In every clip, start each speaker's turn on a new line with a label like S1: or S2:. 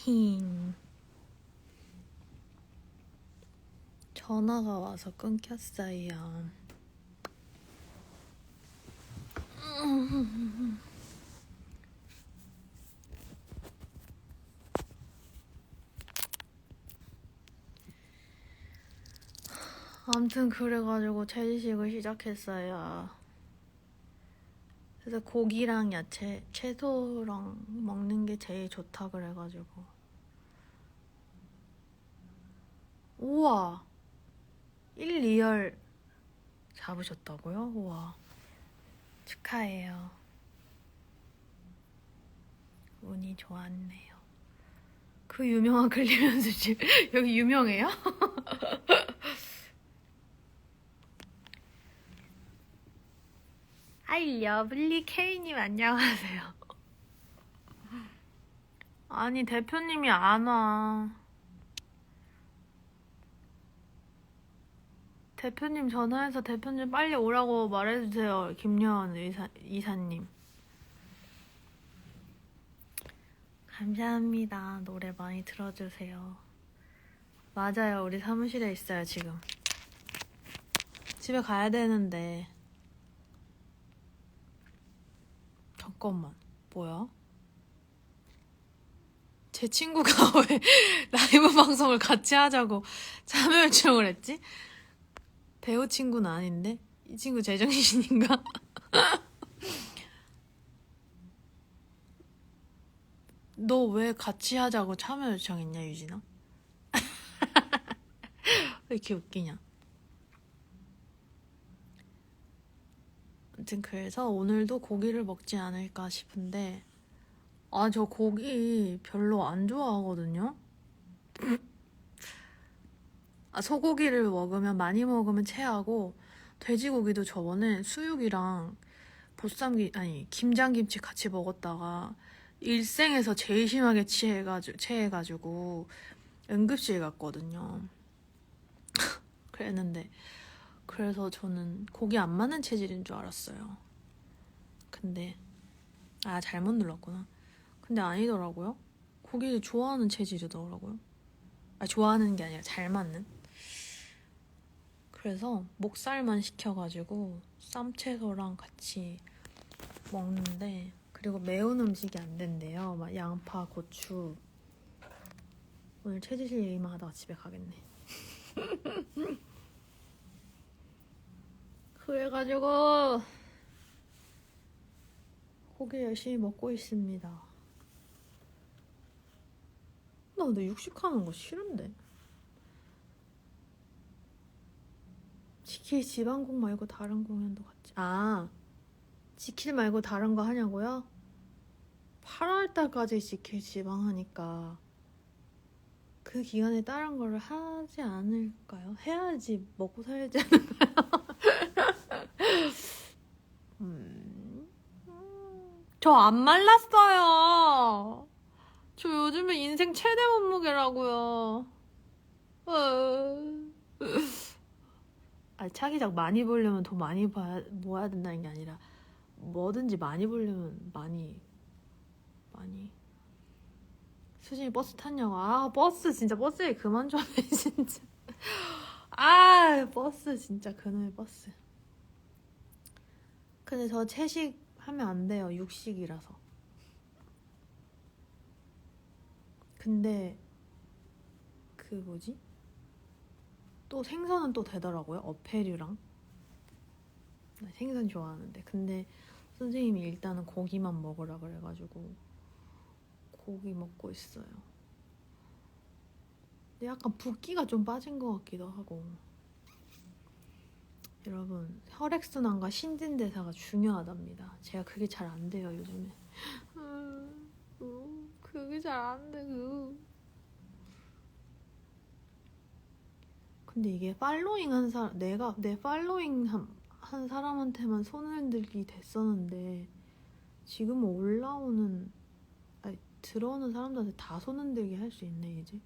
S1: 힝. 전화가 와서 끊겼어요. 아무튼 그래가지고 채식을 시작했어요. 그래서 고기랑 야채, 채소랑 먹는 게 제일 좋다 그래가지고. 우와! 1, 2열 잡으셨다고요? 우와. 축하해요. 운이 좋았네요. 그 유명한 클리언스 집 여기 유명해요? 하이 러블리 케이님 안녕하세요. 아니 대표님이 안 와. 대표님 전화해서 대표님 빨리 오라고 말해주세요. 김여원 이사님. 감사합니다. 노래 많이 들어주세요. 맞아요. 우리 사무실에 있어요 지금. 집에 가야 되는데. 잠깐만. 뭐야? 제 친구가 왜 라이브 방송을 같이 하자고 참여 요청을 했지? 배우 친구는 아닌데? 이 친구 제정신인가? 너 왜 같이 하자고 참여 요청했냐, 유진아? 왜 이렇게 웃기냐? 아무튼 그래서 오늘도 고기를 먹지 않을까 싶은데 저 고기 별로 안 좋아하거든요? 소고기를 먹으면 많이 먹으면 체하고 돼지고기도 저번에 수육이랑 김장김치 같이 먹었다가 일생에서 제일 심하게 체해가지고 응급실 갔거든요. 그래서 저는 고기 안 맞는 체질인 줄 알았어요. 근데 잘못 눌렀구나. 근데 아니더라고요. 고기를 좋아하는 체질이더라고요. 좋아하는 게 아니라 잘 맞는. 그래서 목살만 시켜가지고 쌈채소랑 같이 먹는데, 그리고 매운 음식이 안 된대요. 막 양파, 고추. 오늘 체질실 얘기만 하다가 집에 가겠네. 그래가지고 고기 열심히 먹고 있습니다. 나 근데 육식하는 거 싫은데. 지킬 지방공 말고 다른 공연도 같이. 지킬 말고 다른 거 하냐고요? 8월달까지 지킬 지방 하니까 그 기간에 다른 거를 하지 않을까요? 해야지 먹고 살지 않을까요? 저 안 말랐어요. 저 요즘에 인생 최대 몸무게라고요. 차기작 많이 보려면 돈 많이 모아야 된다는 게 아니라 뭐든지 많이 보려면 많이 수진이 버스 탔냐고. 버스 진짜 버스 얘기 그만 좀 해 진짜. 버스 진짜 그놈의 버스. 근데 저 채식 하면 안 돼요. 육식이라서. 근데 또 생선은 또 되더라고요. 어패류랑. 나 생선 좋아하는데. 근데 선생님이 일단은 고기만 먹으라 그래가지고 고기 먹고 있어요. 근데 약간 붓기가 좀 빠진 것 같기도 하고. 여러분, 혈액순환과 신진대사가 중요하답니다. 제가 그게 잘 안 돼요, 요즘에. 그게 잘 안 돼, 근데 이게 팔로잉 한 사람, 내 팔로잉 한 사람한테만 손을 들기 됐었는데, 지금 들어오는 사람들한테 다 손 흔들기 할 수 있네, 이제.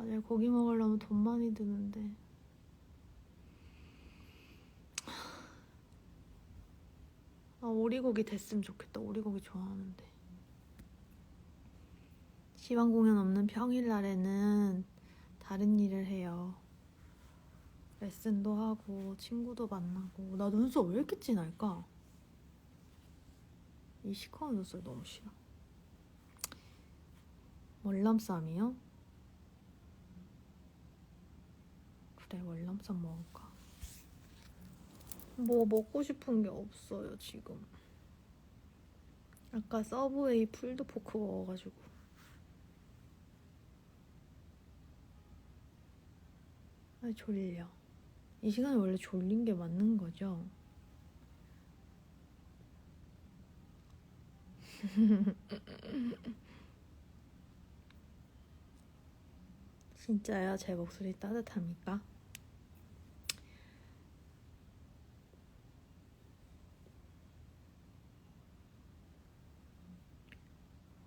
S1: 내가 고기 먹으려면 돈 많이 드는데. 오리고기 됐으면 좋겠다. 오리고기 좋아하는데. 시방 공연 없는 평일날에는 다른 일을 해요. 레슨도 하고 친구도 만나고. 나 눈썹 왜 이렇게 진할까? 이 시커먼 눈썹 너무 싫어. 월남쌈이요? 그래, 월남쌈 먹을까? 뭐 먹고 싶은 게 없어요 지금. 아까 서브웨이 풀드포크 먹어가지고. 아, 졸려. 이 시간에 원래 졸린 게 맞는 거죠? 진짜요? 제 목소리 따뜻합니까?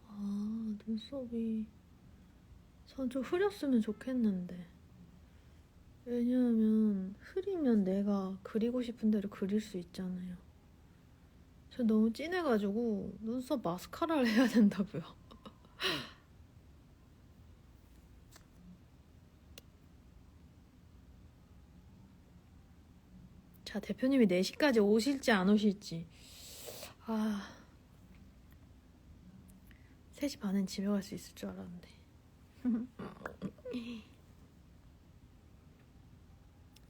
S1: 아, 눈썹이 전 좀 흐렸으면 좋겠는데. 왜냐하면 흐리면 내가 그리고 싶은 대로 그릴 수 있잖아요. 저 너무 진해가지고 눈썹 마스카라를 해야 된다고요. 자, 대표님이 4시까지 오실지 안 오실지. 아, 3시 반엔 집에 갈 수 있을 줄 알았는데.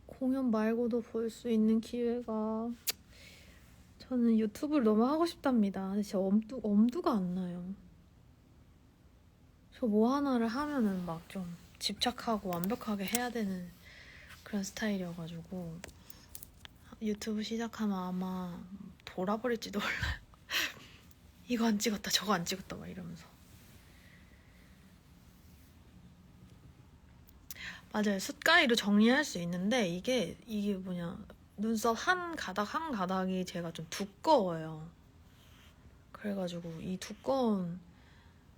S1: 공연 말고도 볼 수 있는 기회가, 저는 유튜브를 너무 하고 싶답니다. 근데 진짜 엄두가 안 나요. 저 뭐 하나를 하면은 막 좀 집착하고 완벽하게 해야 되는 그런 스타일이어가지고 유튜브 시작하면 아마 돌아버릴지도 몰라요. 이거 안 찍었다 저거 안 찍었다 막 이러면서. 맞아요. 숫가위로 정리할 수 있는데 이게 뭐냐, 눈썹 한 가닥 한 가닥이 제가 좀 두꺼워요. 그래가지고 이 두꺼운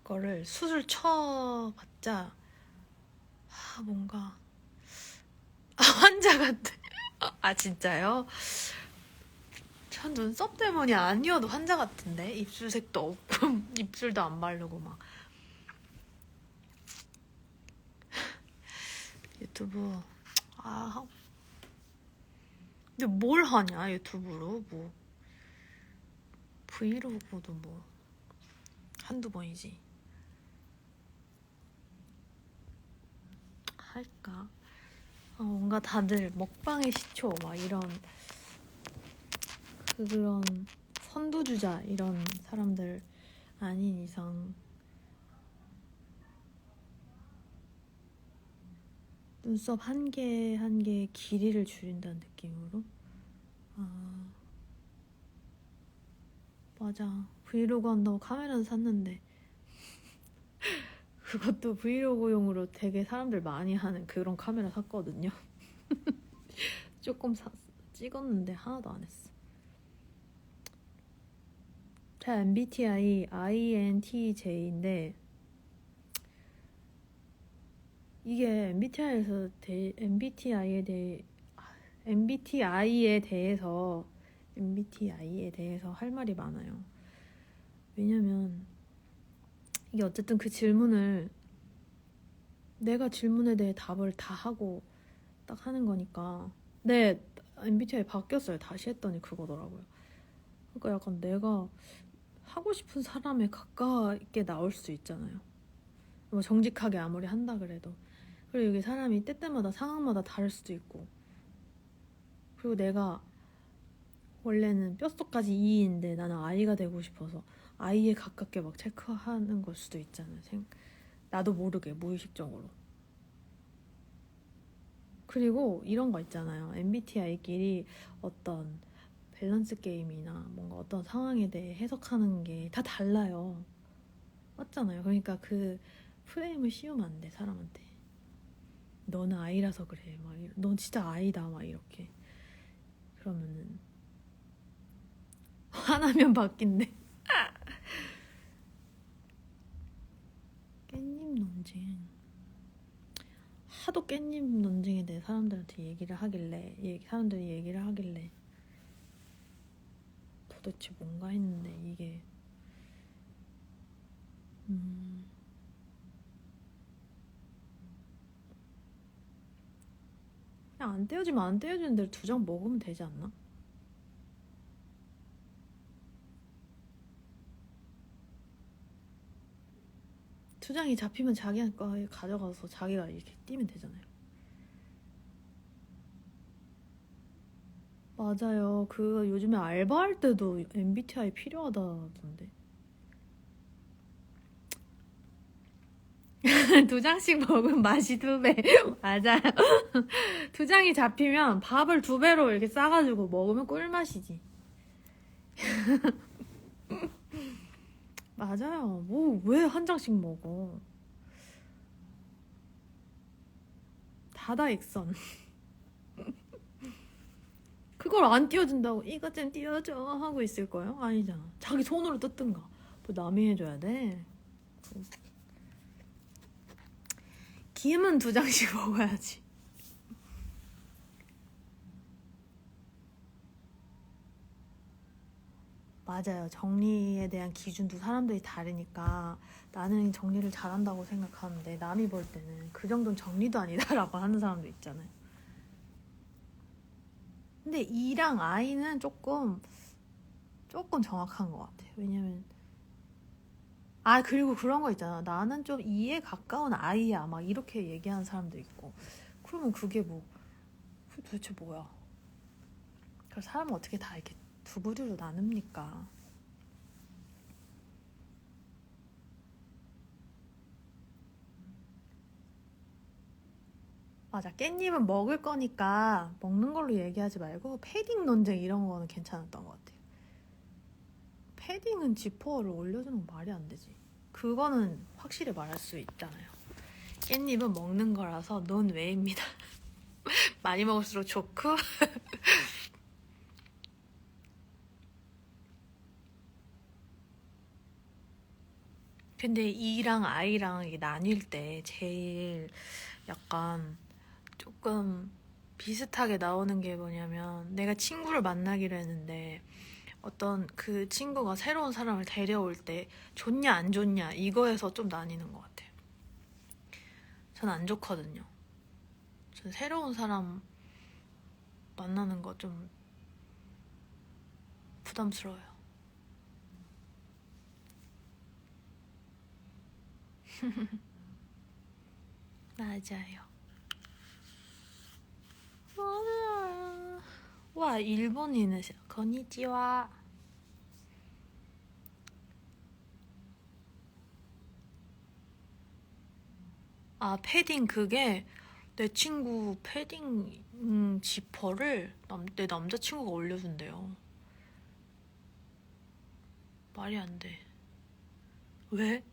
S1: 거를 숱을 쳐봤자 뭔가 환자 같아. 아, 진짜요? 전 눈썹 때문이 아니어도 환자 같은데. 입술색도 없고 입술도 안 바르고 막. 유튜브 근데 뭘 하냐 유튜브로. 뭐 브이로그도 뭐 한두 번이지. 할까? 뭔가 다들 먹방의 시초 막 이런 그런 선두주자 이런 사람들 아닌 이상 눈썹 한 개 한 개의 길이를 줄인다는 느낌으로. 맞아. 브이로그 한다고 카메라는 샀는데 그것도 브이로그용으로 되게 사람들 많이 하는 그런 카메라 샀거든요. 조금 찍었는데 하나도 안 했어. 제 MBTI INTJ인데 이게 MBTI에 대해서 할 말이 많아요. 왜냐면 이게 어쨌든 그 질문을 내가 질문에 대해 답을 다 하고 딱 하는 거니까. 네, MBTI 바뀌었어요. 다시 했더니 그거더라고요. 그러니까 약간 내가 하고 싶은 사람에 가깝게 나올 수 있잖아요. 뭐 정직하게 아무리 한다 그래도. 그리고 이게 사람이 때때마다 상황마다 다를 수도 있고. 그리고 내가 원래는 뼛속까지 E인데 나는 I가 되고 싶어서 I에 가깝게 막 체크하는 걸 수도 있잖아요. 나도 모르게 무의식적으로. 그리고 이런 거 있잖아요. MBTI끼리 어떤 밸런스 게임이나 뭔가 어떤 상황에 대해 해석하는 게 다 달라요. 맞잖아요. 그러니까 그 프레임을 씌우면 안 돼, 사람한테. 너는 아이라서 그래. 막 넌 진짜 아이다. 막 이렇게. 그러면은 화나면 바뀐대. 깻잎 논쟁. 하도 깻잎 논쟁에 대해 사람들이 얘기를 하길래 도대체 뭔가 했는데 이게 그냥 안 떼어지면 안 떼어지는 대로 2장 먹으면 되지 않나? 두 장이 잡히면 자기 거 가져가서 자기가 이렇게 띄면 되잖아요. 맞아요. 그 요즘에 알바할 때도 MBTI 필요하다던데. 2장씩 먹으면 맛이 2배. 맞아요. 2장이 잡히면 밥을 2배로 이렇게 싸가지고 먹으면 꿀맛이지. 맞아요. 뭐 왜 한 장씩 먹어? 다다익선. 그걸 안 띄워준다고 이것 좀 띄워줘 하고 있을 거예요? 아니잖아. 자기 손으로 뜯든가. 뭐 남이 해줘야 돼. 김은 2장씩 먹어야지. 맞아요. 정리에 대한 기준도 사람들이 다르니까 나는 정리를 잘한다고 생각하는데 남이 볼 때는 그 정도는 정리도 아니다라고 하는 사람도 있잖아요. 근데 E랑 I는 조금 정확한 것 같아요. 왜냐면 그리고 그런 거 있잖아. 나는 좀 E에 가까운 I야 막 이렇게 얘기하는 사람도 있고. 그러면 그게 도대체 뭐야? 그래서 사람은 어떻게 다 이렇게 두 부류로 나눕니까? 맞아. 깻잎은 먹을 거니까 먹는 걸로 얘기하지 말고 패딩 논쟁 이런 거는 괜찮았던 것 같아요. 패딩은 지퍼를 올려주는 건 말이 안 되지. 그거는 확실히 말할 수 있잖아요. 깻잎은 먹는 거라서 논외입니다. 많이 먹을수록 좋고 근데 E랑 I랑 이게 나뉠 때 제일 약간 조금 비슷하게 나오는 게 뭐냐면 내가 친구를 만나기로 했는데 어떤 그 친구가 새로운 사람을 데려올 때 좋냐 안 좋냐 이거에서 좀 나뉘는 것 같아요. 전 안 좋거든요. 전 새로운 사람 만나는 거 좀 부담스러워요. 맞아요. 와, 일본인이세요. 건니치와. 패딩 그게 내 친구 패딩 지퍼를 내 남자친구가 올려준대요. 말이 안 돼. 왜?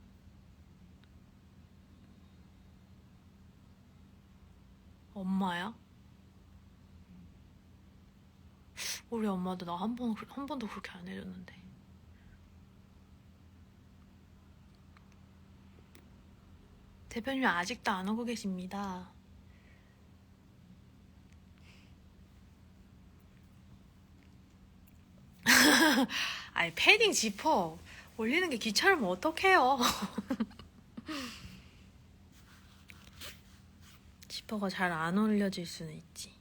S1: 엄마야? 우리 엄마도 나 한 번도 그렇게 안 해줬는데. 대표님 아직도 안 오고 계십니다. 아니 패딩 지퍼 올리는 게 귀찮으면 어떡해요. 지퍼가 잘 안 올려질 수는 있지.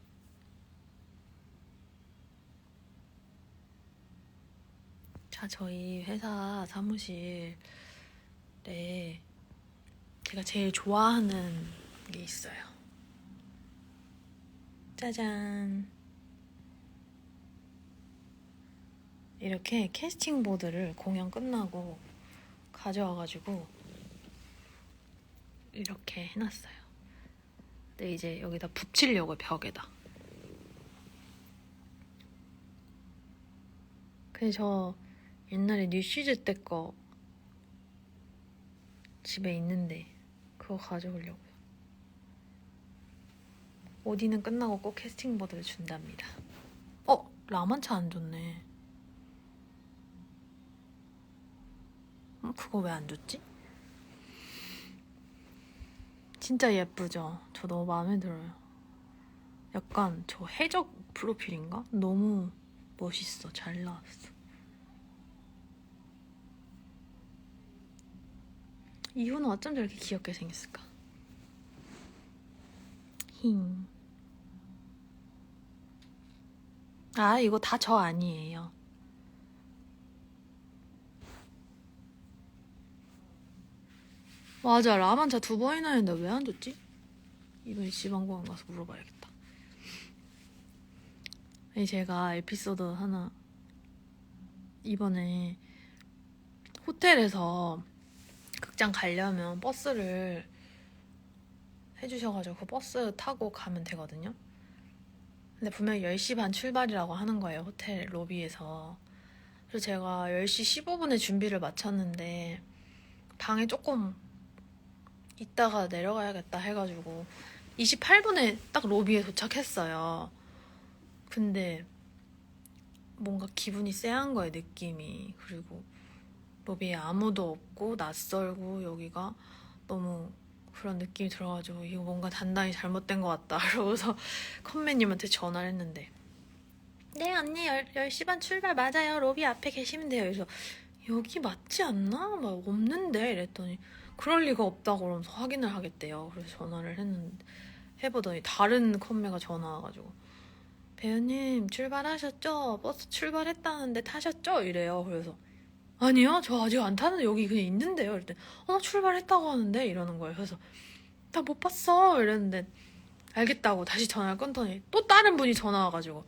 S1: 자, 저희 회사 사무실에 제가 제일 좋아하는 게 있어요. 짜잔. 이렇게 캐스팅 보드를 공연 끝나고 가져와가지고 이렇게 해놨어요. 근데 이제 여기다 붙이려고 벽에다. 근데 저 옛날에 뉴시즈 때 거 집에 있는데 그거 가져오려고요. 오디는 끝나고 꼭 캐스팅 보드를 준답니다. 라만차 안 줬네. 그거 왜 안 줬지? 진짜 예쁘죠? 저 너무 마음에 들어요. 약간 저 해적 프로필인가? 너무 멋있어. 잘 나왔어. 이유는 어쩜 저렇게 귀엽게 생겼을까? 힝. 아, 이거 다 저 아니에요. 맞아, 라만차 2번이나 했는데 왜 안 줬지? 이번에 지방공항 가서 물어봐야겠다. 제가 에피소드 하나, 이번에 호텔에서 극장 가려면 버스를 해주셔가지고 그 버스 타고 가면 되거든요. 근데 분명히 10시 반 출발이라고 하는 거예요, 호텔 로비에서. 그래서 제가 10시 15분에 준비를 마쳤는데 방에 조금 있다가 내려가야겠다 해가지고 28분에 딱 로비에 도착했어요. 근데 뭔가 기분이 쎄한 거예요, 느낌이. 그리고 로비에 아무도 없고 낯설고 여기가 너무 그런 느낌이 들어가지고 이거 뭔가 단단히 잘못된 것 같다. 그러고서 컴맨님한테 전화를 했는데 네 언니 10시 반 출발 맞아요. 로비 앞에 계시면 돼요. 그래서 여기 맞지 않나? 막 없는데 이랬더니 그럴 리가 없다고 그러면서 확인을 하겠대요. 그래서 전화를 해보더니 다른 컴매가 전화 와가지고 배우님 출발하셨죠? 버스 출발했다는데 타셨죠? 이래요. 그래서 아니요 저 아직 안 타는데 여기 그냥 있는데요. 이랬더니 출발했다고 하는데 이러는 거예요. 그래서 나 못 봤어 이랬는데 알겠다고 다시 전화를 끊더니 또 다른 분이 전화 와가지고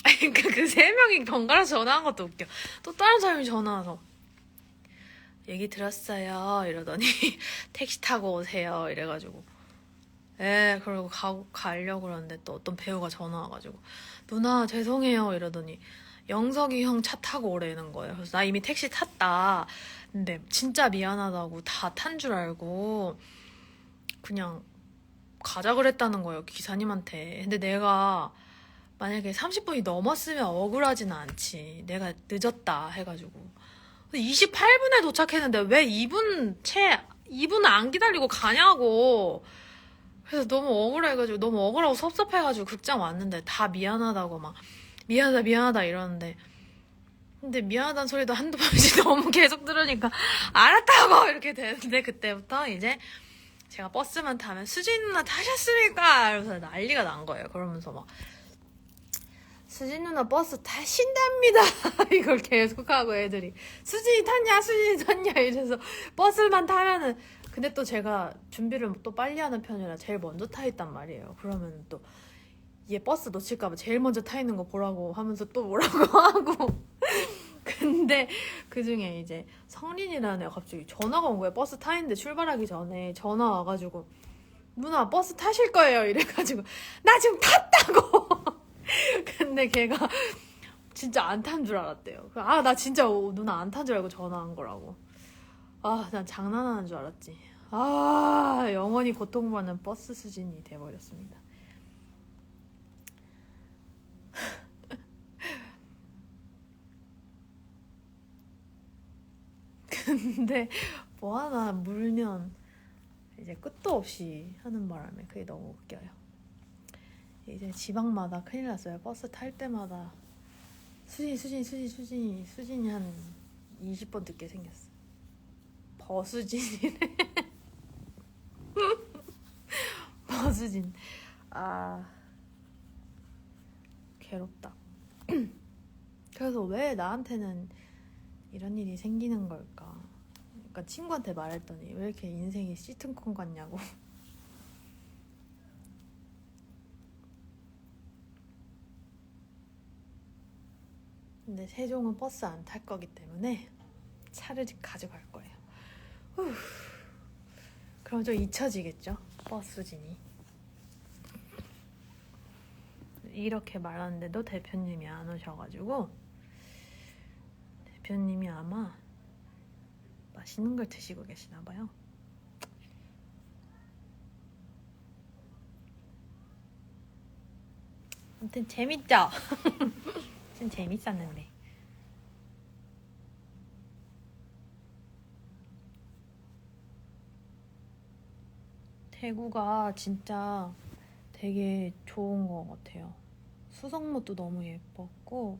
S1: 그 3명이 번갈아 전화한 것도 웃겨. 또 다른 사람이 전화 와서 얘기 들었어요 이러더니 택시 타고 오세요 이래가지고 그러고 가려고 그러는데 또 어떤 배우가 전화 와가지고 누나 죄송해요 이러더니 영석이 형 차 타고 오래는 거예요. 그래서 나 이미 택시 탔다. 근데 진짜 미안하다고 다 탄 줄 알고 그냥 가자 그랬다는 거예요, 기사님한테. 근데 내가 만약에 30분이 넘었으면 억울하지는 않지. 내가 늦었다 해가지고 28분에 도착했는데 왜 2분 안 기다리고 가냐고. 그래서 너무 억울해가지고 너무 억울하고 섭섭해가지고 극장 왔는데 다 미안하다고 막 미안하다 이러는데 근데 미안하다는 소리도 한두 번씩 너무 계속 들으니까 알았다고 이렇게 되는데 그때부터 이제 제가 버스만 타면 수진 누나 타셨습니까? 이러면서 난리가 난 거예요. 그러면서 막 수진 누나 버스 타신답니다. 이걸 계속하고 애들이 수진이 탔냐 이래서 버스만 타면은 근데 또 제가 준비를 또 빨리 하는 편이라 제일 먼저 타 있단 말이에요. 그러면 또 얘 버스 놓칠까봐 제일 먼저 타 있는 거 보라고 하면서 또 뭐라고 하고 근데 그중에 이제 성린이라는 애가 갑자기 전화가 온 거예요. 버스 타 있는데 출발하기 전에 전화 와가지고 누나 버스 타실 거예요 이래가지고 나 지금 탔다고. 근데 걔가 진짜 안 탄 줄 알았대요. 나 진짜 누나 안 탄 줄 알고 전화한 거라고. 난 장난하는 줄 알았지. 영원히 고통받는 버스 수진이 돼버렸습니다. 근데 뭐 하나 물면 이제 끝도 없이 하는 바람에 그게 너무 웃겨요. 이제 지방마다 큰일 났어요. 버스 탈 때마다 수진이 한 20번 듣게 생겼어. 버수진이래. 버수진. 괴롭다. 그래서 왜 나한테는 이런 일이 생기는 걸까? 그러니까 친구한테 말했더니 왜 이렇게 인생이 시트콤 같냐고. 근데 세종은 버스 안 탈 거기 때문에 차를 가져갈 거예요. 그럼 좀 잊혀지겠죠? 버스진이. 이렇게 말하는데도 대표님이 안 오셔가지고 대표님이 아마 맛있는 걸 드시고 계시나 봐요. 아무튼 재밌죠? 좀 재밌었는데. 대구가 진짜 되게 좋은 것 같아요. 수성못도 너무 예뻤고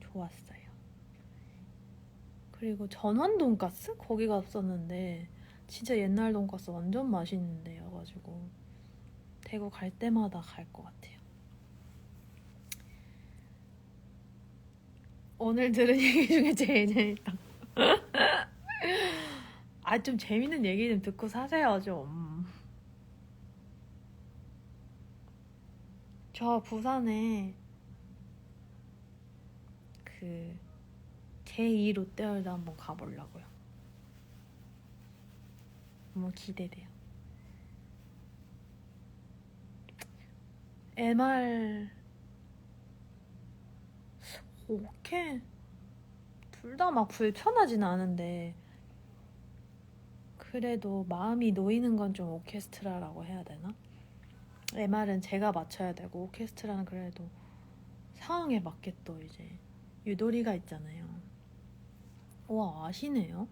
S1: 좋았어요. 그리고 전원 돈가스? 거기 갔었는데 진짜 옛날 돈가스 완전 맛있는데여가지고 대구 갈 때마다 갈 것 같아요. 오늘 들은 얘기 중에 제일 재밌다. 아, 좀 재밌는 얘기 좀 듣고 사세요, 좀. 저 부산에 그 제2 롯데월드 한번 가보려고요. 너무 기대돼요. MR 오케이. 둘 다 막 불편하진 않은데 그래도 마음이 놓이는 건 좀 오케스트라라고 해야 되나? MR은 제가 맞춰야 되고 오케스트라는 그래도 상황에 맞게 또 이제 유도리가 있잖아요. 와, 아시네요?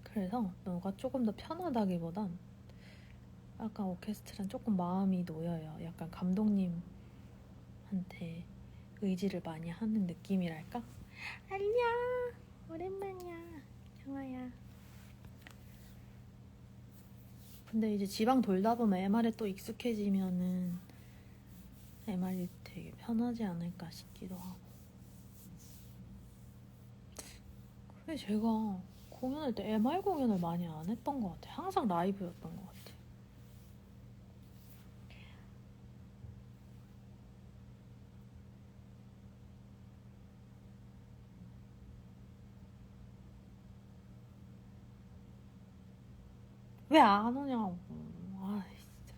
S1: 그래서 너가 조금 더 편하다기보단 약간 오케스트라는 조금 마음이 놓여요. 약간 감독님한테 의지를 많이 하는 느낌이랄까? 안녕! 오랜만이야. 형아야. 근데 이제 지방 돌다 보면 MR에 또 익숙해지면은 MR이 되게 편하지 않을까 싶기도 하고. 근데 제가 공연할 때 MR 공연을 많이 안 했던 것 같아요. 항상 라이브였던 것 같아요. 왜 안 오냐고. 아, 진짜.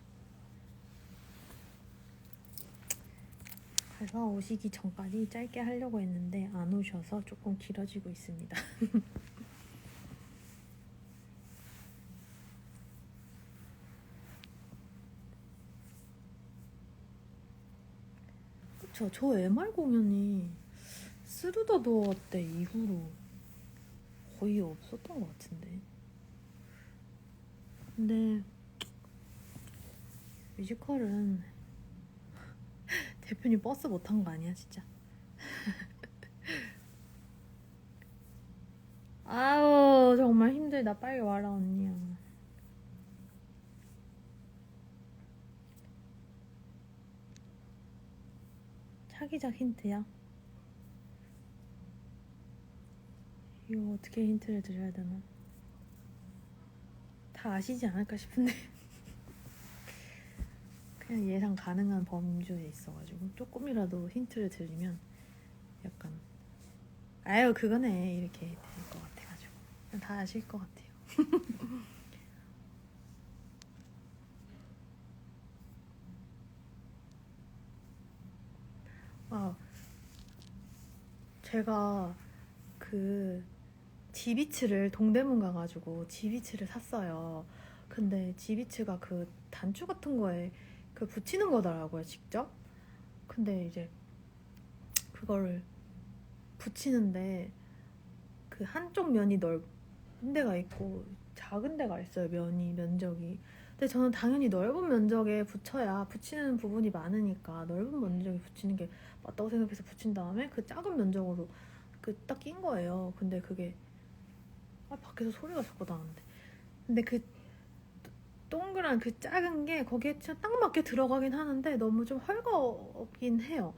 S1: 그래서 오시기 전까지 짧게 하려고 했는데 안 오셔서 조금 길어지고 있습니다. 그쵸? 저 MR 공연이 스루더 도어 때 이후로 거의 없었던 것 같은데. 근데 뮤지컬은 대표님 버스 못 탄 거 아니야, 진짜? 아우, 정말 힘들다. 빨리 와라, 언니야. 차기작 힌트야? 이거 어떻게 힌트를 드려야 되나? 다 아시지 않을까 싶은데. 그냥 예상 가능한 범주에 있어가지고 조금이라도 힌트를 드리면 약간 아유 그거네 이렇게 될 것 같아가지고 다 아실 것 같아요. 아, 제가 그 지비츠를 동대문 가가지고 지비츠를 샀어요. 근데 지비츠가 그 단추 같은 거에 그 붙이는 거더라고요, 직접. 근데 이제 그거를 붙이는데 그 한쪽 면이 넓은 데가 있고 작은 데가 있어요, 면적이. 근데 저는 당연히 넓은 면적에 붙이는 부분이 많으니까 넓은 면적에 붙이는 게 맞다고 생각해서 붙인 다음에 그 작은 면적으로 그 딱 낀 거예요. 근데 그게 밖에서 소리가 자꾸 나는데. 근데 그 동그란 그 작은 게 거기에 진짜 딱 맞게 들어가긴 하는데 너무 좀 헐거긴 해요.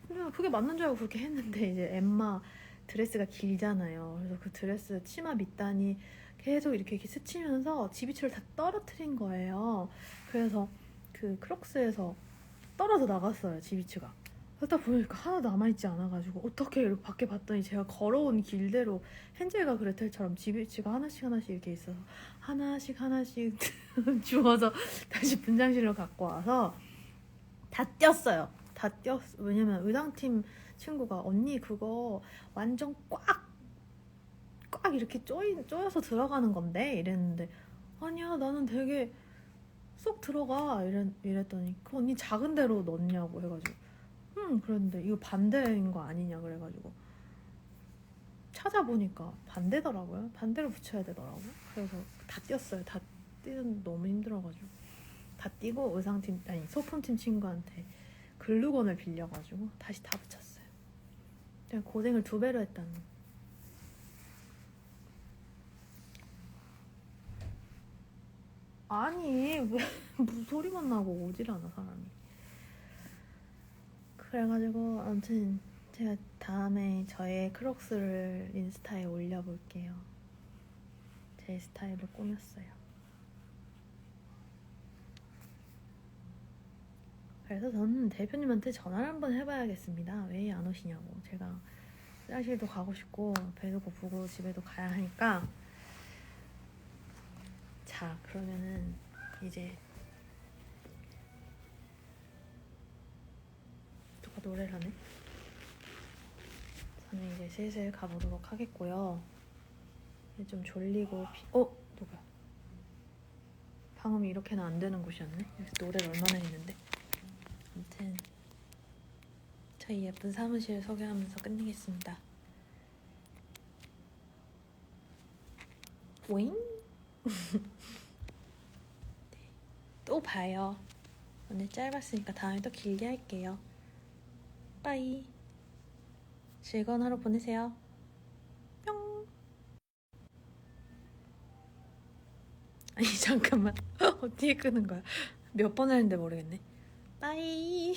S1: 그냥 그게 맞는 줄 알고 그렇게 했는데 이제 엠마 드레스가 길잖아요. 그래서 그 드레스 치마 밑단이 계속 이렇게 스치면서 지비치를 다 떨어뜨린 거예요. 그래서 그 크록스에서 떨어져 나갔어요, 지비치가. 그러다 보니까 하나 남아있지 않아가지고 어떻게 이렇게 밖에 봤더니 제가 걸어온 길대로 헨젤과 그레텔처럼 지비치가 하나씩 하나씩 이렇게 있어서 하나씩 하나씩 주워서 다시 분장실로 갖고 와서 다 띄었어요. 다 띄었. 왜냐면 의상팀 친구가 언니 그거 완전 꽉 이렇게 쪼여서 들어가는 건데 이랬는데 아니야 나는 되게 쏙 들어가 이랬더니 그 언니 작은 데로 넣냐고 해가지고 그랬는데 이거 반대인 거 아니냐 그래가지고 찾아보니까 반대더라고요. 반대로 붙여야 되더라고. 그래서 다 띄었어요. 다 띄는 너무 힘들어가지고 다 띄고 의상팀 아니 소품팀 친구한테 글루건을 빌려가지고 다시 다 붙였어요. 고생을 2배로 했다는. 아니 왜 무슨 소리만 나고 오질 않아 사람이. 그래가지고 아무튼 제가 다음에 저의 크록스를 인스타에 올려볼게요. 제 스타일로 꾸몄어요. 그래서 저는 대표님한테 전화를 한번 해봐야겠습니다. 왜 안 오시냐고. 제가 화장실도 가고 싶고 배도 고프고 집에도 가야 하니까. 자, 그러면은 이제 누가 노래를 하네? 저는 이제 슬슬 가보도록 하겠고요. 좀 졸리고 누구야? 방음이 이렇게는 안 되는 곳이었네. 여기서 노래를 얼마나 했는데. 아무튼 저희 예쁜 사무실 소개하면서 끝내겠습니다. 오잉? 네, 또 봐요. 오늘 짧았으니까 다음에 또 길게 할게요. 빠이. 즐거운 하루 보내세요. 뿅. 아니 잠깐만. 어떻게 끄는 거야? 몇 번 했는데 모르겠네. 빠이.